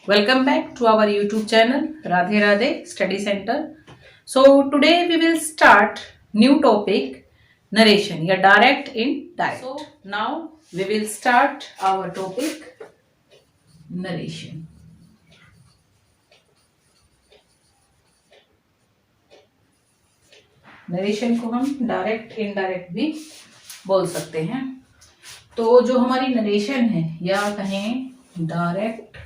Welcome back to our YouTube channel Radhe Radhe Study Center. So today we will start new topic narration या direct indirect. So now we will start our topic narration. Narration को हम direct indirect भी बोल सकते हैं। तो जो हमारी नरेशन है या कहें डायरेक्ट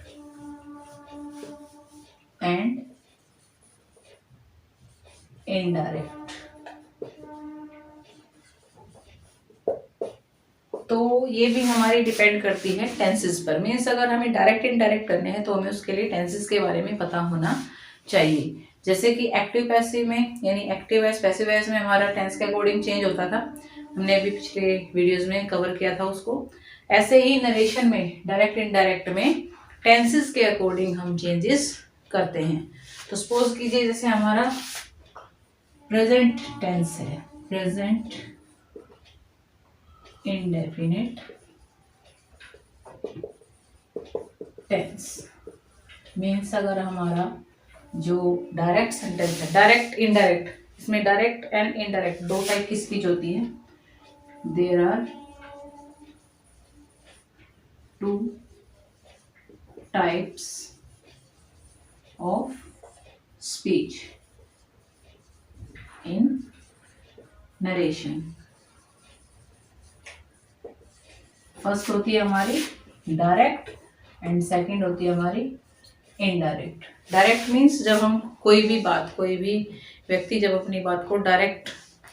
एंड इनडायरेक्ट, तो ये भी हमारी डिपेंड करती है टेंसेस पर। मीन्स अगर हमें डायरेक्ट इनडायरेक्ट करने हैं तो हमें उसके लिए टेंसेस के बारे में पता होना चाहिए। जैसे कि एक्टिव पैसिव में यानी एक्टिव वॉइस पैसिव वॉइस में हमारा टेंस के अकॉर्डिंग चेंज होता था, हमने अभी पिछले वीडियोस में कवर किया था उसको। ऐसे ही नरेशन में डायरेक्ट इनडायरेक्ट में टेंसेस के अकॉर्डिंग हम चेंजेस करते हैं। तो सपोज कीजिए जैसे हमारा प्रेजेंट टेंस है, प्रेजेंट इंडेफिनिट टेंस। मीन्स अगर हमारा जो डायरेक्ट सेंटेंस है, डायरेक्ट इनडायरेक्ट, इसमें डायरेक्ट एंड इनडायरेक्ट दो टाइप की स्पीच होती है। There are two types of speech in narration. First होती है हमारी डायरेक्ट एंड सेकंड होती है हमारी इनडायरेक्ट। डायरेक्ट मीन्स जब हम कोई भी बात, कोई भी व्यक्ति जब अपनी बात को डायरेक्ट,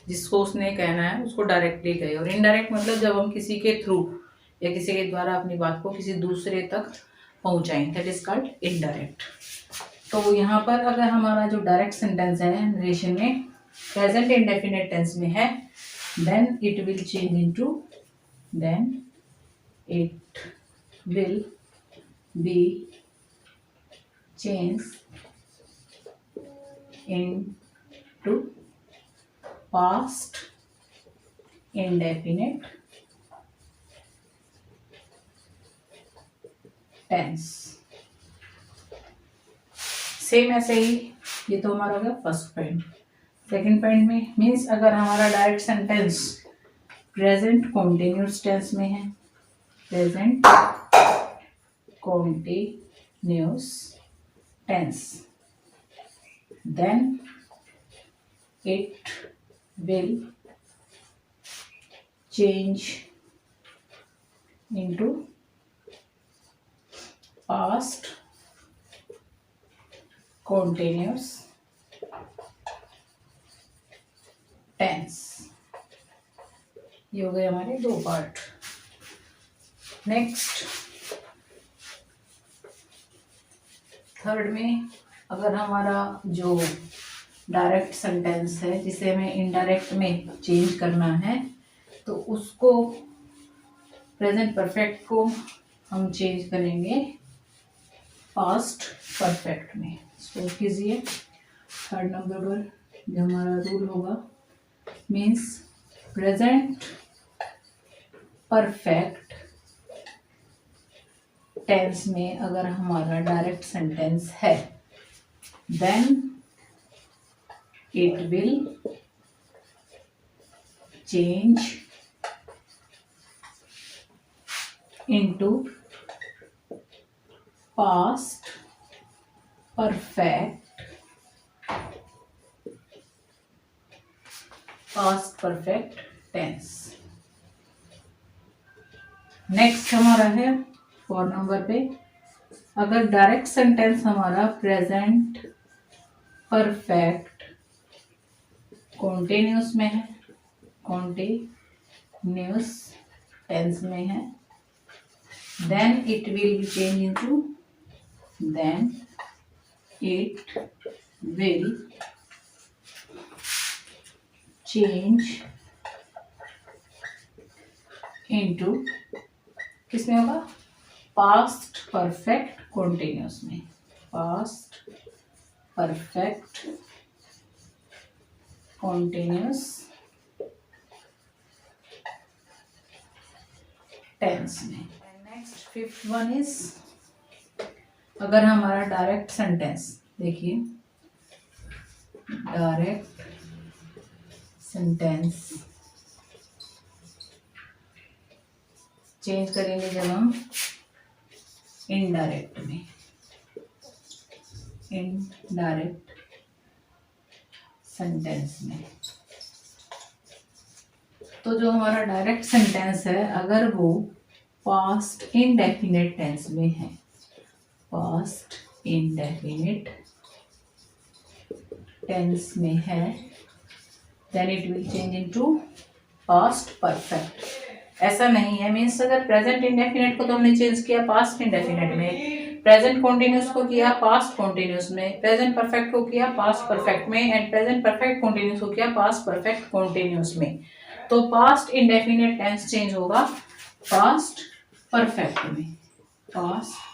जिसको उसने कहना है उसको डायरेक्टली कहे। और इनडायरेक्ट मतलब जब हम किसी के थ्रू या किसी के द्वारा अपनी बात को किसी दूसरे तक पहुंचाएं, दैट इज कॉल्ड इनडायरेक्ट। तो यहाँ पर अगर हमारा जो डायरेक्ट सेंटेंस है नरेशन में प्रेजेंट इंडेफिनिट टेंस में है, then it will change into, then it will be changed into past indefinite tense। Same ऐसे ही, ये तो हमारा हो गया फर्स्ट पॉइंट। सेकंड पॉइंट में मीन्स अगर हमारा direct sentence present continuous tense में है, present continuous tense, then it will change into past continuous tense। ये हो गए हमारे दो पार्ट। नेक्स्ट थर्ड में अगर हमारा जो डायरेक्ट सेंटेंस है जिसे हमें इनडायरेक्ट में चेंज करना है, तो उसको प्रेजेंट परफेक्ट को हम चेंज करेंगे पास्ट परफेक्ट में। सो कीजिए थर्ड नंबर पर जो हमारा रूल होगा, मीन्स प्रेजेंट परफेक्ट टेंस में अगर हमारा डायरेक्ट सेंटेंस है, then it will change into past perfect tense. Next हमारा है 4 नंबर पे, अगर डायरेक्ट सेंटेंस हमारा प्रेजेंट परफेक्ट कॉन्टिन्यूस में है, कॉन्टिन्यूस टेंस में है, then it will be change into, then it will change into, किसमें होगा, पास्ट परफेक्ट कॉन्टिन्यूस में, पास्ट परफेक्ट कॉन्टिन्यूस टेंस में। नेक्स्ट फिफ्थ वन इज अगर हमारा डायरेक्ट सेंटेंस देखिए, डायरेक्ट सेंटेंस चेंज करेंगे जब हम इनडायरेक्ट में, इनडायरेक्ट सेंटेंस में, तो जो हमारा डायरेक्ट सेंटेंस है अगर वो पास्ट इंडेफिनिट टेंस में है, पास्ट इंडेफिनिट टेंस में है, then it will change into past perfect. ऐसा नहीं है, मीन्स अगर प्रेजेंट इंडेफिनिट को तो हमने चेंज किया पास्ट इंडेफिनिट में, प्रेजेंट कॉन्टिन्यूस को किया पास्ट कॉन्टिन्यूस में, प्रेजेंट परफेक्ट को किया पास्ट परफेक्ट में, एंड प्रेजेंट परफेक्ट कॉन्टिन्यूस को किया पास्ट परफेक्ट कॉन्टिन्यूस में, तो पास्ट इंडेफिनिट टेंस चेंज होगा पास्ट परफेक्ट में, पास्ट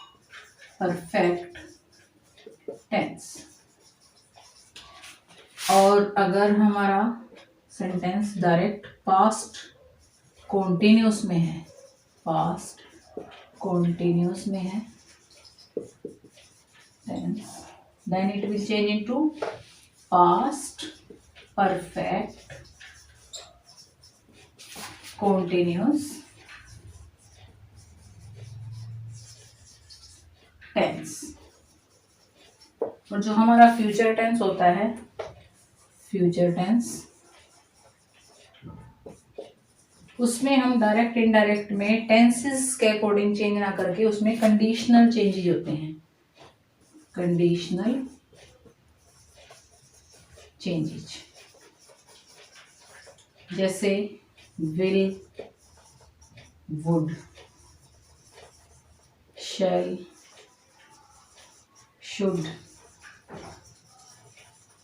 परफेक्ट टेंस। और अगर हमारा सेंटेंस डायरेक्ट पास्ट कॉन्टिन्यूस में है, पास्ट कॉन्टिन्यूस में है, then it will change into past perfect continuous tense। और जो हमारा फ्यूचर टेंस होता है, फ्यूचर टेंस, उसमें हम डायरेक्ट इनडायरेक्ट में टेंसेस के अकॉर्डिंग चेंज ना करके उसमें कंडीशनल चेंजेस होते हैं, कंडीशनल चेंजेस, जैसे will, would, shall, should,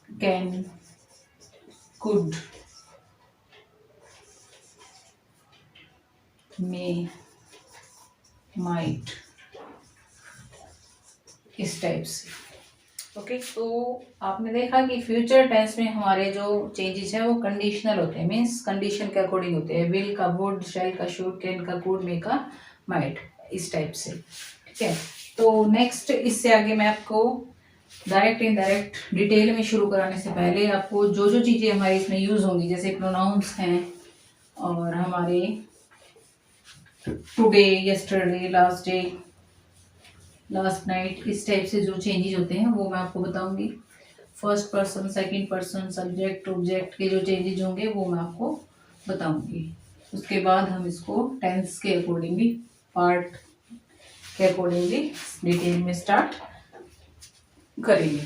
can, could, may, might, इस टाइप से। ओके, तो आपने देखा कि फ्यूचर टेंस में हमारे जो चेंजेस हैं वो कंडीशनल होते हैं, मीन्स कंडीशन के अकॉर्डिंग होते हैं, विल का वुड, शैल का शुड, कैन का कुड, मे का माइट, इस टाइप से। ठीक है, तो नेक्स्ट इससे आगे मैं आपको डायरेक्ट इनडायरेक्ट डिटेल में शुरू कराने से पहले आपको जो जो चीज़ें हमारी इसमें यूज़ होंगी, जैसे प्रोनाउंस हैं और हमारे today, yesterday, last day, last night, इस टाइप से जो चेंजेस होते हैं वो मैं आपको बताऊंगी। First person, second person, subject, object के जो चेंजेस होंगे वो मैं आपको बताऊंगी। उसके बाद हम इसको टेंस के अकॉर्डिंगली, पार्ट के अकॉर्डिंगली डिटेल में स्टार्ट करेंगे।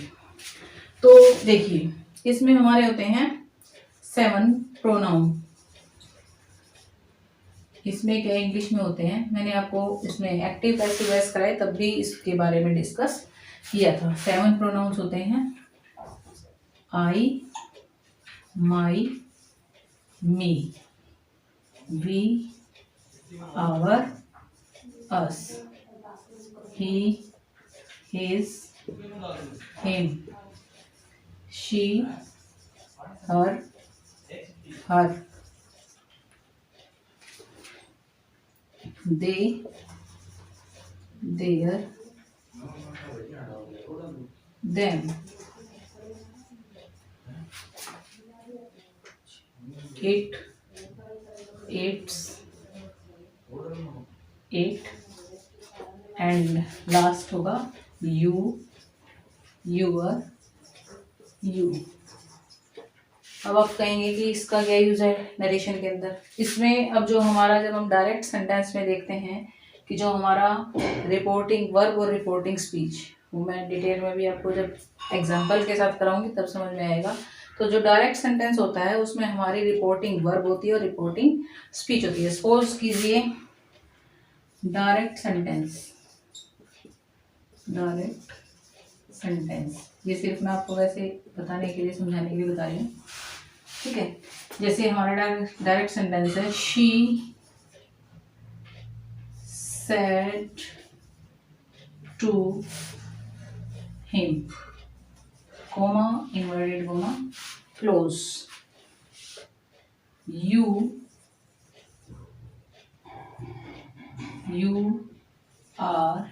तो देखिए, इसमें हमारे होते हैं 7 प्रोनाउन। इसमें क्या इंग्लिश में होते हैं, मैंने आपको इसमें एक्टिव पैसिव वॉइस कराए तब भी इसके बारे में डिस्कस किया था। 7 प्रोनाउंस होते हैं, I, my, me, we, our, us, he, his, him, she, her, her, they, their, them, it, its, it, and last होगा you, your, you। अब आप कहेंगे कि इसका क्या यूज है नरेशन के अंदर। इसमें अब जो हमारा, जब हम डायरेक्ट सेंटेंस में देखते हैं कि जो हमारा रिपोर्टिंग वर्ब और रिपोर्टिंग स्पीच, वो मैं डिटेल में भी आपको जब एग्जांपल के साथ कराऊंगी तब समझ में आएगा। तो जो डायरेक्ट सेंटेंस होता है उसमें हमारी रिपोर्टिंग वर्ब होती है और रिपोर्टिंग स्पीच होती है। सपोज कीजिए डायरेक्ट सेंटेंस, डायरेक्ट सेंटेंस, ये सिर्फ मैं आपको वैसे बताने के लिए, समझाने के लिए बता रही हूँ। ठीक है, जैसे हमारा डायरेक्ट सेंटेंस है, she said to him, comma, inverted comma, close, you are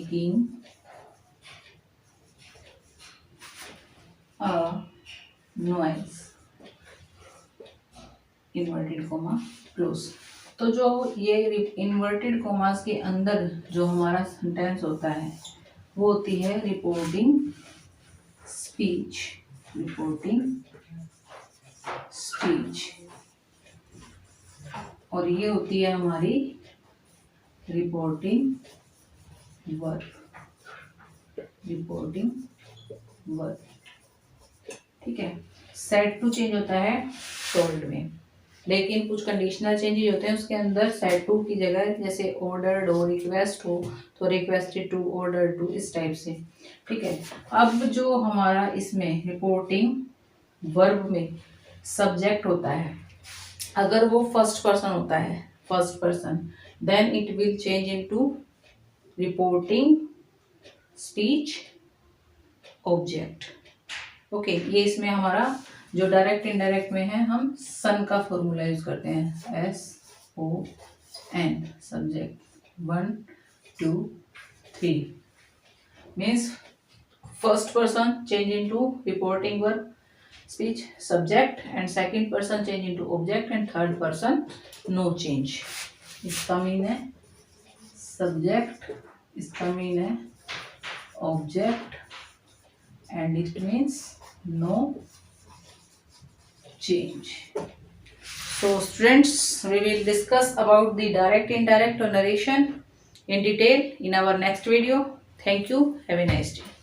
making a noise, inverted comma close. तो जो ये इन्वर्टेड कोमास के अंदर जो हमारा सेंटेंस होता है वो होती है रिपोर्टिंग स्पीच, रिपोर्टिंग स्पीच, और ये होती है हमारी रिपोर्टिंग वर्ब, रिपोर्टिंग वर्ब। ठीक है, सेड टू चेंज होता है टोल्ड में, लेकिन कुछ कंडीशनल चेंजेस होते हैं उसके अंदर। सेड टू की जगह जैसे ऑर्डर्ड हो, रिक्वेस्ट हो तो रिक्वेस्टेड टू, ऑर्डर्ड टू, इस टाइप से। ठीक है, अब जो हमारा इसमें रिपोर्टिंग वर्ब में सब्जेक्ट होता है, अगर वो फर्स्ट पर्सन होता है, first person, then it will change into reporting speech object. Okay, ये इसमें हमारा जो डायरेक्ट इनडायरेक्ट में है हम सन का फॉर्मूला यूज करते हैं, SON, subject 1 2 3, means first person change into reporting verb speech subject, and second person change into object, and third person no change. इसका मीन है सब्जेक्ट, इसका मीन है object, and it means no change. So students, we will discuss about the direct, indirect or narration in detail in our next video. Thank you. Have a nice day.